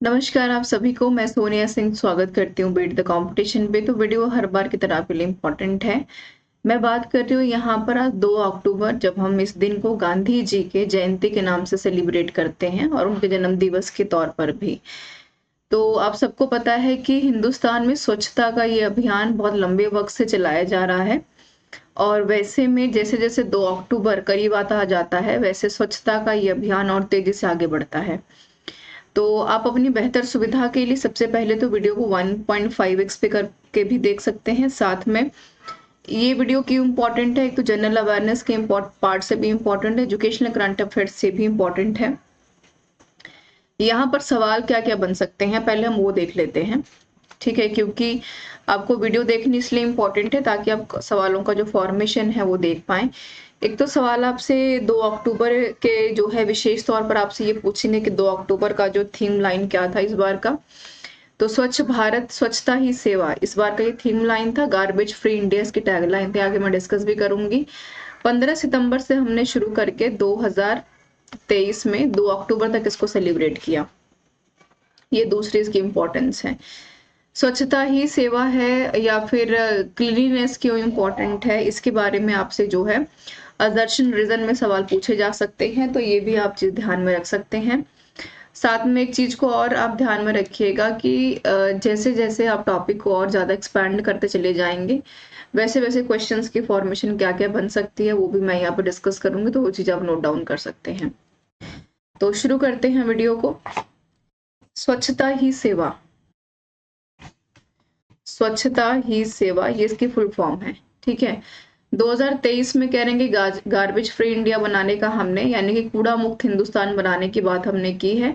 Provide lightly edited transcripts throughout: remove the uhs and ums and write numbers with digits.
नमस्कार आप सभी को। मैं सोनिया सिंह स्वागत करती हूँ बीट द कंपटीशन पे। तो वीडियो हर बार की तरह आपके लिए इम्पोर्टेंट है। मैं बात कर रही हूँ यहाँ पर आज 2 अक्टूबर, जब हम इस दिन को गांधी जी के जयंती के नाम से सेलिब्रेट करते हैं और उनके जन्म दिवस के तौर पर भी। तो आप सबको पता है कि हिंदुस्तान में स्वच्छता का ये अभियान बहुत लंबे वक्त से चलाया जा रहा है। और वैसे में जैसे जैसे 2 अक्टूबर करीब आता जाता है, वैसे स्वच्छता का ये अभियान और तेजी से आगे बढ़ता है। तो आप अपनी बेहतर सुविधा के लिए सबसे पहले तो वीडियो को 1.5x पे करके भी देख सकते हैं। साथ में ये वीडियो क्यों इम्पोर्टेंट है, एक तो जनरल अवेयरनेस के पार्ट से भी इम्पोर्टेंट है, एजुकेशनल करंट अफेयर्स से भी इम्पोर्टेंट है। यहाँ पर सवाल क्या क्या बन सकते हैं, पहले हम वो देख लेते हैं। ठीक है, क्योंकि आपको वीडियो देखनी इसलिए इम्पोर्टेंट है ताकि आप सवालों का जो फॉर्मेशन है वो देख पाएं। एक तो सवाल आपसे 2 अक्टूबर के जो है विशेष तौर पर आपसे ये पूछेंगे कि 2 अक्टूबर का जो थीम लाइन क्या था इस बार का। तो स्वच्छ भारत स्वच्छता ही सेवा इस बार का ये थीम लाइन था। गार्बेज फ्री इंडिया इसकी टैगलाइन थी, आगे मैं डिस्कस भी करूंगी। 15 सितंबर से हमने शुरू करके 2023 में 2 अक्टूबर तक इसको सेलिब्रेट किया। ये दूसरी इसकी इम्पोर्टेंस है। स्वच्छता ही सेवा है या फिर क्लीनिनेस क्यों इम्पोर्टेंट है, इसके बारे में आपसे जो है दर्शन रीजन में सवाल पूछे जा सकते हैं। तो ये भी आप चीज ध्यान में रख सकते हैं। साथ में एक चीज को और आप ध्यान में रखिएगा कि जैसे जैसे आप टॉपिक को और ज्यादा एक्सपैंड करते चले जाएंगे, वैसे वैसे क्वेश्चंस की फॉर्मेशन क्या क्या बन सकती है वो भी मैं यहाँ पर डिस्कस करूंगी। तो वो चीज आप नोट डाउन कर सकते हैं। तो शुरू करते हैं वीडियो को। स्वच्छता ही सेवा, स्वच्छता ही सेवा ये इसकी फुल फॉर्म है। ठीक है, 2023 में कह रहे हैं कि गार्बेज फ्री इंडिया बनाने का हमने, यानी कि कूड़ा मुक्त हिंदुस्तान बनाने की बात हमने की है।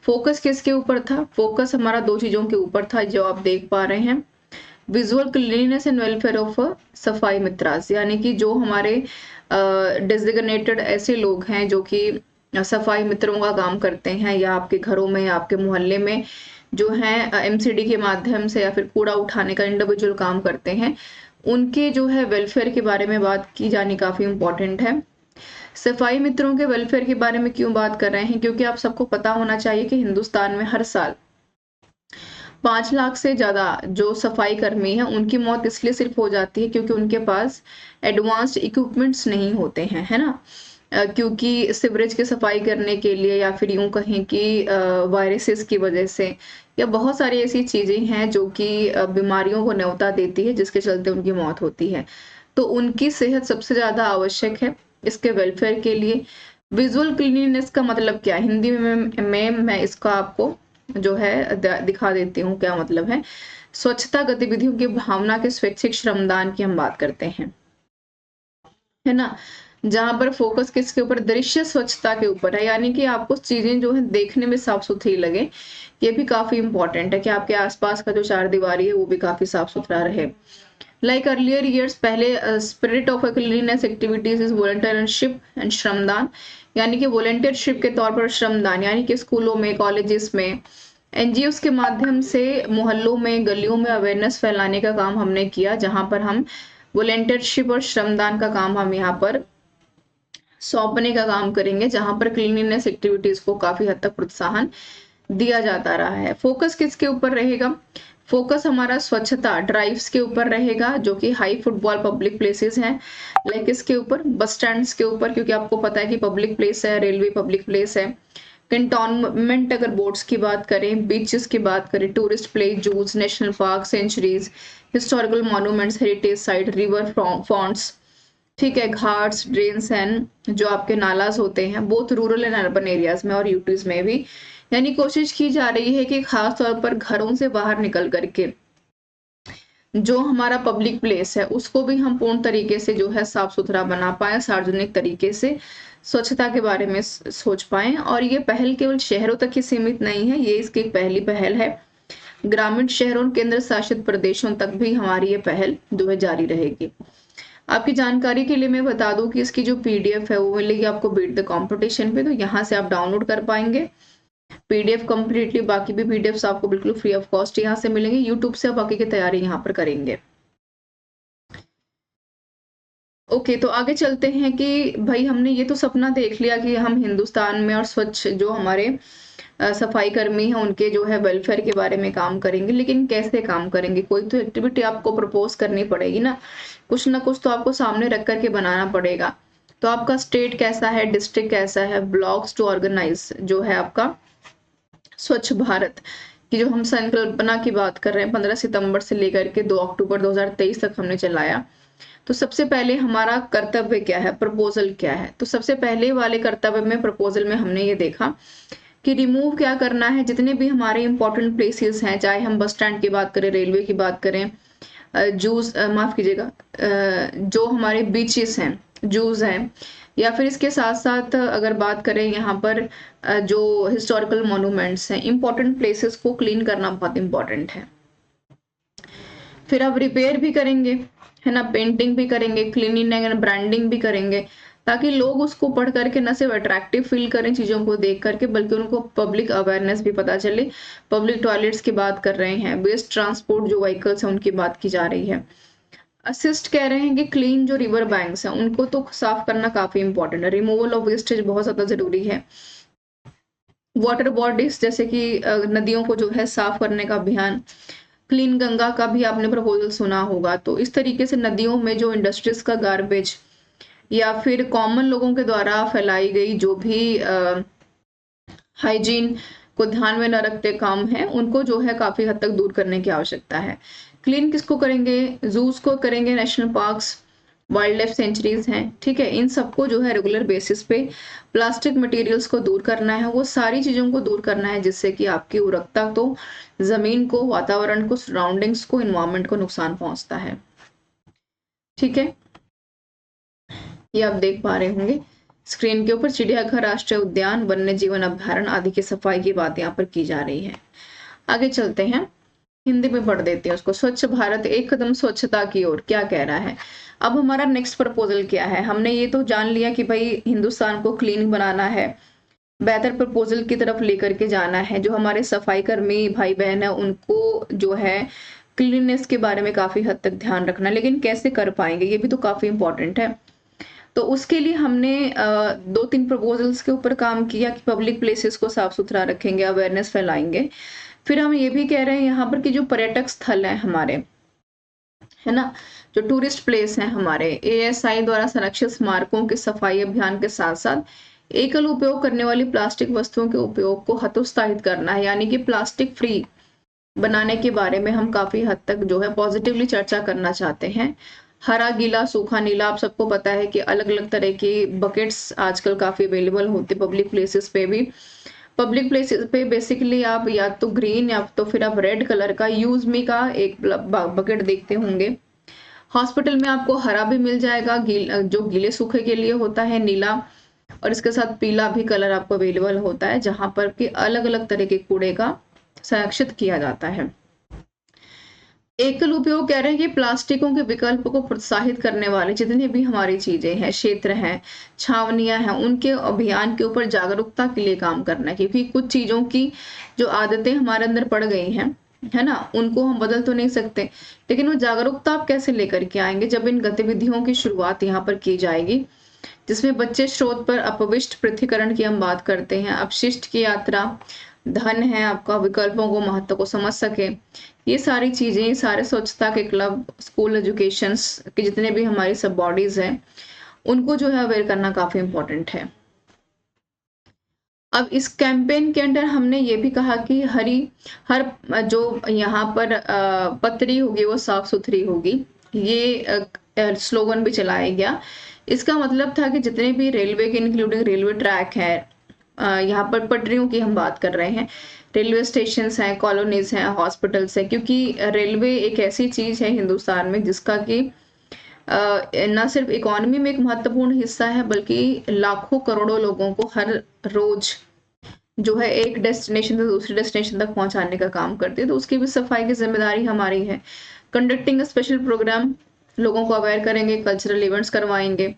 फोकस किसके ऊपर था? फोकस हमारा 2 चीजों के ऊपर था जो आप देख पा रहे हैं। Visual cleanliness and welfare of सफाई मित्रास, यानी कि जो हमारे डेजिग्नेटेड ऐसे लोग हैं जो कि सफाई मित्रों का काम करते हैं, या आपके घरों में या आपके मोहल्ले में जो है एमसीडी के माध्यम से या फिर कूड़ा उठाने का इंडिविजुअल काम करते हैं, उनके जो है वेलफेयर के बारे में बात की जानी काफी इंपॉर्टेंट है। सफाई मित्रों के वेलफेयर के बारे में क्यों बात कर रहे हैं? क्योंकि आप सबको पता होना चाहिए कि हिंदुस्तान में हर साल 5 लाख से ज्यादा जो सफाई कर्मी हैं उनकी मौत इसलिए सिर्फ हो जाती है क्योंकि उनके पास एडवांस्ड इक्विपमेंट्स नहीं होते हैं, है ना। क्योंकि सिवरेज की सफाई करने के लिए या फिर यूं कहें कि वायरसेस की वजह से, या बहुत सारी ऐसी चीजें हैं जो कि बीमारियों को न्योता देती है जिसके चलते उनकी मौत होती है। तो उनकी सेहत सबसे ज्यादा आवश्यक है इसके वेलफेयर के लिए। विजुअल क्लीनलीनेस का मतलब क्या है हिंदी में मैं इसका आपको जो है दिखा देती हूँ क्या मतलब है। स्वच्छता गतिविधियों की भावना के स्वैच्छिक श्रमदान की हम बात करते हैं, है ना। जहां पर फोकस किसके ऊपर? दृश्य स्वच्छता के ऊपर है, यानी कि आपको चीजें जो है देखने में साफ सुथरी लगे। ये भी काफी इंपॉर्टेंट है कि आपके आसपास का जो चार दीवारी है वो भी काफी साफ सुथरा रहे। लाइक अर्लियर ईयर्स, पहले spirit of cleanliness activities is volunteership and श्रमदान, यानी कि वॉलंटियरशिप के तौर पर श्रमदान, यानी कि स्कूलों में, कॉलेजेस में, एनजीओ के माध्यम से मोहल्लों में, गलियों में अवेयरनेस फैलाने का काम हमने किया, जहां पर हम वॉलंटियरशिप और श्रमदान का काम हम यहाँ पर सौंपने का काम करेंगे, जहां पर क्लीनलीनेस एक्टिविटीज को काफी हद तक प्रोत्साहन दिया जाता रहा है। फोकस किसके ऊपर रहेगा? फोकस हमारा स्वच्छता ड्राइव्स के ऊपर रहेगा, जो कि हाई फुटबॉल पब्लिक प्लेसेस हैं। लाइक इसके ऊपर बस स्टैंड्स के ऊपर, क्योंकि आपको पता है कि पब्लिक प्लेस है, रेलवे पब्लिक प्लेस है। कंटोनमेंट अगर बोर्ड्स की बात करें, बीचेस की बात करें, tourist place, zoos, national park, sanctuaries, historical monuments, heritage site, river fronts, ठीक है, घाट्स, ड्रेन्स एंड जो आपके नालाज होते हैं, both rural and urban areas में और यूटीज में भी। यानी कोशिश की जा रही है कि खास तौर पर घरों से बाहर निकल करके जो हमारा पब्लिक प्लेस है उसको भी हम पूर्ण तरीके से जो है साफ सुथरा बना पाए, सार्वजनिक तरीके से स्वच्छता के बारे में सोच पाए। और ये पहल केवल शहरों तक ही सीमित नहीं है, ये इसकी एक पहली पहल है। ग्रामीण शहरों और केंद्र शासित प्रदेशों तक भी हमारी ये पहल जो है जारी रहेगी। आपकी जानकारी के लिए मैं बता दूं कि इसकी जो पीडीएफ है वो मिलेगी आपको बीट द कंपटीशन पे, तो यहाँ से आप डाउनलोड कर पाएंगे पीडीएफ कंप्लीटली। बाकी भी पीडीएफ आपको बिल्कुल फ्री ऑफ कॉस्ट यहाँ से मिलेंगे, यूट्यूब से आप बाकी की तैयारी यहाँ पर करेंगे। ओके, तो आगे चलते हैं कि भाई हमने ये तो सपना देख लिया कि हम हिंदुस्तान में और स्वच्छ जो हमारे सफाई कर्मी हैं उनके जो है वेलफेयर के बारे में काम करेंगे। लेकिन कैसे काम करेंगे, कोई तो एक्टिविटी आपको प्रपोज करनी पड़ेगी ना कुछ तो आपको सामने रख करके बनाना पड़ेगा। तो आपका स्टेट कैसा है, डिस्ट्रिक्ट कैसा है, ब्लॉक्स टू ऑर्गेनाइज जो है आपका स्वच्छ भारत की जो हम संकल्पना की बात कर रहे हैं 15 सितंबर से लेकर के 2 अक्टूबर 2023 तक हमने चलाया। तो सबसे पहले हमारा कर्तव्य क्या है, प्रपोजल क्या है। तो सबसे पहले वाले कर्तव्य में, प्रपोजल में हमने ये देखा कि रिमूव क्या करना है, जितने भी हमारे इंपॉर्टेंट प्लेसेस हैं, चाहे हम बस स्टैंड की बात करें, रेलवे की बात करें, जूस माफ कीजिएगा, जो हमारे बीचेस हैं, जूस हैं, या फिर इसके साथ साथ अगर बात करें यहाँ पर जो हिस्टोरिकल मॉन्यूमेंट्स हैं, इंपॉर्टेंट प्लेसेस को क्लीन करना बहुत इंपॉर्टेंट है। फिर अब रिपेयर भी करेंगे, है ना, पेंटिंग भी करेंगे, क्लीनिंग एंड ब्रांडिंग भी करेंगे, ताकि लोग उसको पढ़ करके न सिर्फ अट्रैक्टिव फील करें चीजों को देख करके, बल्कि उनको पब्लिक अवेयरनेस भी पता चले। पब्लिक टॉयलेट्स की बात कर रहे हैं, वेस्ट ट्रांसपोर्ट जो व्हीकल्स हैं उनकी बात की जा रही है। असिस्ट कह रहे हैं कि क्लीन जो रिवर बैंक्स हैं उनको तो साफ करना काफी इंपॉर्टेंट है, रिमूवल ऑफ वेस्टेज बहुत ज्यादा जरूरी है। वाटर बॉडीज जैसे कि नदियों को जो है साफ करने का अभियान, क्लीन गंगा का भी आपने प्रपोजल सुना होगा। तो इस तरीके से नदियों में जो इंडस्ट्रीज का गार्बेज या फिर कॉमन लोगों के द्वारा फैलाई गई जो भी हाइजीन को ध्यान में न रखते काम है, उनको जो है काफी हद तक दूर करने की आवश्यकता है। क्लीन किसको करेंगे, जूस को करेंगे, national parks, wild life sanctuaries हैं, ठीक है, इन सबको जो है रेगुलर बेसिस पे प्लास्टिक मटेरियल्स को दूर करना है, वो सारी चीजों को दूर करना है जिससे कि आपकी उर्वरकता तो जमीन को, वातावरण को, सराउंडिंग्स को, इन्वायरमेंट को नुकसान पहुंचता है। ठीक है, ये आप देख पा रहे होंगे स्क्रीन के ऊपर, चिड़ियाघर, राष्ट्रीय उद्यान, वन्य जीवन अभ्यारण्य आदि की सफाई की बात यहाँ पर की जा रही है। आगे चलते हैं, हिंदी में पढ़ देते हैं उसको। स्वच्छ भारत एक कदम स्वच्छता की ओर, क्या कह रहा है। अब हमारा नेक्स्ट प्रपोजल क्या है, हमने ये तो जान लिया कि भाई हिंदुस्तान को क्लीन बनाना है, बेहतर प्रपोजल की तरफ लेकर के जाना है। जो हमारे सफाई कर्मी भाई बहन है उनको जो है क्लीननेस के बारे में काफी हद तक ध्यान रखना, लेकिन कैसे कर पाएंगे ये भी तो काफी इंपॉर्टेंट है। तो उसके लिए हमने 2-3 प्रपोजल्स के ऊपर काम किया कि पब्लिक प्लेसेस को साफ सुथरा रखेंगे, अवेयरनेस फैलाएंगे। फिर हम ये भी कह रहे हैं यहाँ पर कि जो पर्यटक स्थल है हमारे, है ना, जो टूरिस्ट प्लेस है हमारे, ASI द्वारा संरक्षित स्मारकों के सफाई अभियान के साथ साथ एकल उपयोग करने वाली प्लास्टिक वस्तुओं के उपयोग को हतोत्साहित करना है, यानी कि प्लास्टिक फ्री बनाने के बारे में हम काफी हद तक जो है पॉजिटिवली चर्चा करना चाहते हैं। हरा, गीला, सूखा, नीला, आप सबको पता है कि अलग अलग तरह की बकेट्स आजकल काफी अवेलेबल होते पब्लिक प्लेसेस पे भी। पब्लिक प्लेसेस पे बेसिकली आप या तो ग्रीन या तो फिर आप रेड कलर का यूज मी का एक बकेट देखते होंगे। हॉस्पिटल में आपको हरा भी मिल जाएगा, जो गीले सूखे के लिए होता है नीला, और इसके साथ पीला भी कलर आपको अवेलेबल होता है, जहां पर कि अलग अलग तरह के कूड़े का संरक्षित किया जाता है। एकल उपयोग कह रहे हैं कि प्लास्टिकों के विकल्प को प्रोत्साहित करने वाले जितने भी हमारी चीजें हैं, क्षेत्र हैं, छावनियां हैं, उनके अभियान के ऊपर जागरूकता के लिए काम करना है। क्योंकि कुछ चीजों की जो आदतें हमारे अंदर पड़ गई हैं, है ना, उनको हम बदल तो नहीं सकते, लेकिन वो जागरूकता आप कैसे लेकर के आएंगे, जब इन गतिविधियों की शुरुआत यहाँ पर की जाएगी, जिसमें बच्चे स्रोत पर अपविष्ट पृथ्वीकरण की हम बात करते हैं, अपशिष्ट की यात्रा, धन है आपका, विकल्पों को महत्व को समझ सके, ये सारी चीजें, सारे स्वच्छता के क्लब, स्कूल एजुकेशंस के जितने भी हमारी सब बॉडीज हैं, उनको जो है अवेयर करना काफी इंपॉर्टेंट है। अब इस कैंपेन के अंदर हमने ये भी कहा कि हर जो यहाँ पर पतरी होगी वो साफ सुथरी होगी, ये स्लोगन भी चलाया गया। इसका मतलब था कि जितने भी रेलवे के इंक्लूडिंग रेलवे ट्रैक है, यहाँ पर पटरियों की हम बात कर रहे हैं, रेलवे स्टेशन हैं, कॉलोनीज हैं, हॉस्पिटल्स हैं, क्योंकि रेलवे एक ऐसी चीज है हिंदुस्तान में जिसका कि न सिर्फ इकोनॉमी में एक महत्वपूर्ण हिस्सा है, बल्कि लाखों करोड़ों लोगों को हर रोज जो है एक डेस्टिनेशन से दूसरी डेस्टिनेशन तक पहुंचाने का काम करती है। तो उसकी भी सफाई की जिम्मेदारी हमारी है। कंडक्टिंग स्पेशल प्रोग्राम, लोगों को अवेयर करेंगे, कल्चरल इवेंट्स करवाएंगे,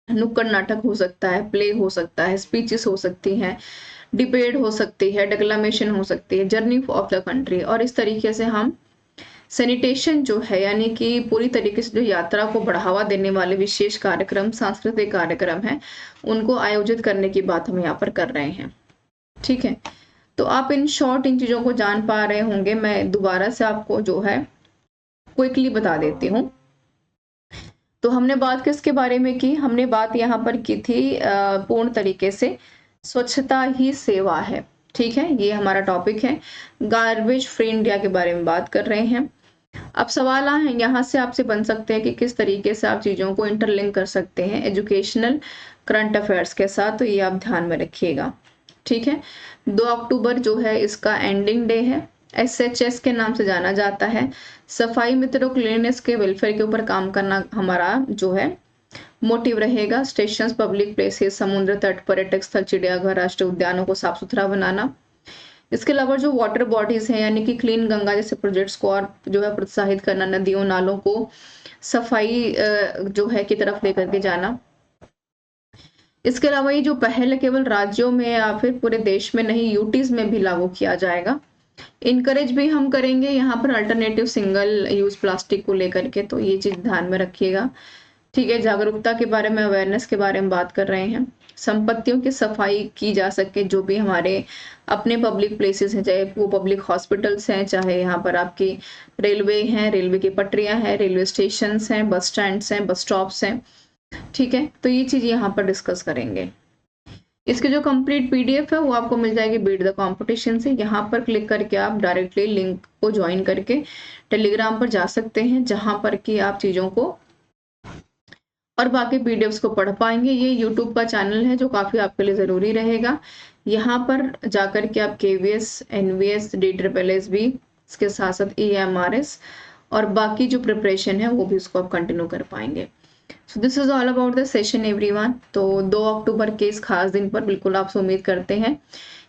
नुक्कड़ नाटक हो सकता है, प्ले हो सकता है, स्पीचेस हो सकती हैं, डिबेट हो सकती है, डिक्लेमेशन हो सकती है, जर्नी ऑफ द कंट्री, और इस तरीके से हम सैनिटेशन जो है, यानी कि पूरी तरीके से जो यात्रा को बढ़ावा देने वाले विशेष कार्यक्रम, सांस्कृतिक कार्यक्रम है, उनको आयोजित करने की बात हम यहाँ पर कर रहे हैं। ठीक है, तो आप इन शॉर्ट इन चीज़ों को जान पा रहे होंगे। मैं दोबारा से आपको जो है क्विकली बता देती हूँ। तो हमने बात किसके बारे में की? हमने बात यहाँ पर की थी पूर्ण तरीके से स्वच्छता ही सेवा है, ठीक है? ये हमारा टॉपिक है। गार्बेज फ्री इंडिया के बारे में बात कर रहे हैं। अब सवाल यहाँ से आपसे बन सकते हैं कि किस तरीके से आप चीज़ों को इंटरलिंक कर सकते हैं एजुकेशनल करंट अफेयर्स के साथ, तो ये आप ध्यान में रखिएगा, ठीक है? 2 अक्टूबर जो है इसका एंडिंग डे है। SHS के नाम से जाना जाता है। सफाई मित्रों, क्लीननेस के वेलफेयर के ऊपर काम करना हमारा जो है मोटिव रहेगा। स्टेशंस, पब्लिक प्लेसेस, समुद्र तट, पर्यटक स्थल, चिड़ियाघर, राष्ट्रीय उद्यानों को साफ सुथरा बनाना। इसके अलावा जो वाटर बॉडीज हैं यानी कि क्लीन गंगा जैसे प्रोजेक्ट्स को और जो है प्रोत्साहित करना, नदियों नालों को सफाई जो है की तरफ लेकर के जाना। इसके अलावा ये जो पहल केवल राज्यों में या फिर पूरे देश में नहीं, यूटीज में भी लागू किया जाएगा। इनकरेज भी हम करेंगे यहाँ पर अल्टरनेटिव सिंगल यूज प्लास्टिक को लेकर के, तो ये चीज ध्यान में रखिएगा, ठीक है? जागरूकता के बारे में, अवेयरनेस के बारे में बात कर रहे हैं। संपत्तियों की सफाई की जा सके, जो भी हमारे अपने पब्लिक प्लेसेस हैं, चाहे वो पब्लिक हॉस्पिटल्स हैं, चाहे यहाँ पर आपकी रेलवे हैं, रेलवे की पटरियां हैं, रेलवे स्टेशन हैं, बस स्टैंड्स हैं, बस स्टॉप्स हैं, ठीक है? तो ये चीज यहाँ पर डिस्कस करेंगे। इसकी जो कंप्लीट PDF है वो आपको मिल जाएगी बीट द कंपटीशन से। यहाँ पर क्लिक करके आप डायरेक्टली लिंक को ज्वाइन करके टेलीग्राम पर जा सकते हैं, जहां पर कि आप चीजों को और बाकी PDFs को पढ़ पाएंगे। ये YouTube का चैनल है जो काफी आपके लिए जरूरी रहेगा। यहाँ पर जाकर के आप KVS, NVS, DSSS, इसके साथ साथ EMRS और बाकी जो प्रिपरेशन है वो भी उसको आप कंटिन्यू कर पाएंगे। So this is all about the session everyone. तो 2 अक्टूबर के इस खास दिन पर बिल्कुल आप उम्मीद करते हैं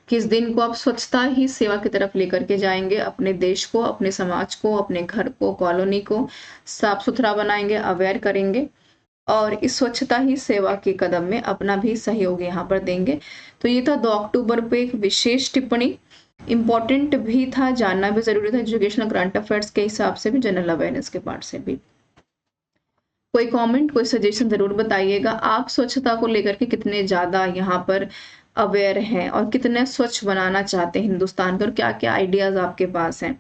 कि इस दिन को आप स्वच्छता ही सेवा की तरफ लेकर के जाएंगे। अपने देश को, अपने समाज को, अपने घर को, कॉलोनी को साफ सुथरा बनाएंगे, अवेयर करेंगे और इस स्वच्छता ही सेवा के कदम में अपना भी सहयोग यहाँ पर देंगे। तो ये था 2 अक्टूबर पे एक विशेष टिप्पणी। इंपॉर्टेंट भी था, जानना भी जरूरी था, एजुकेशनल करंट अफेयर्स के हिसाब से भी, जनरल अवेयरनेस के पार्ट से भी। कोई कमेंट, कोई सजेशन जरूर बताइएगा। आप स्वच्छता को लेकर के कितने ज्यादा यहाँ पर अवेयर हैं और कितने स्वच्छ बनाना चाहते हैं हिंदुस्तान को, और क्या क्या आइडियाज आपके पास हैं,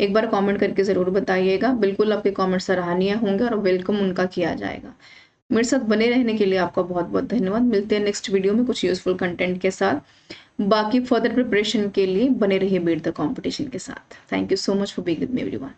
एक बार कमेंट करके जरूर बताइएगा। बिल्कुल आपके कमेंट सराहनीय होंगे और वेलकम उनका किया जाएगा। मेरे साथ बने रहने के लिए आपका बहुत बहुत धन्यवाद। मिलते हैं नेक्स्ट वीडियो में कुछ यूजफुल कंटेंट के साथ। बाकी फर्दर प्रिपरेशन के लिए बने रहिए बीट द कंपटीशन के साथ। Thank you so much for being with me everyone.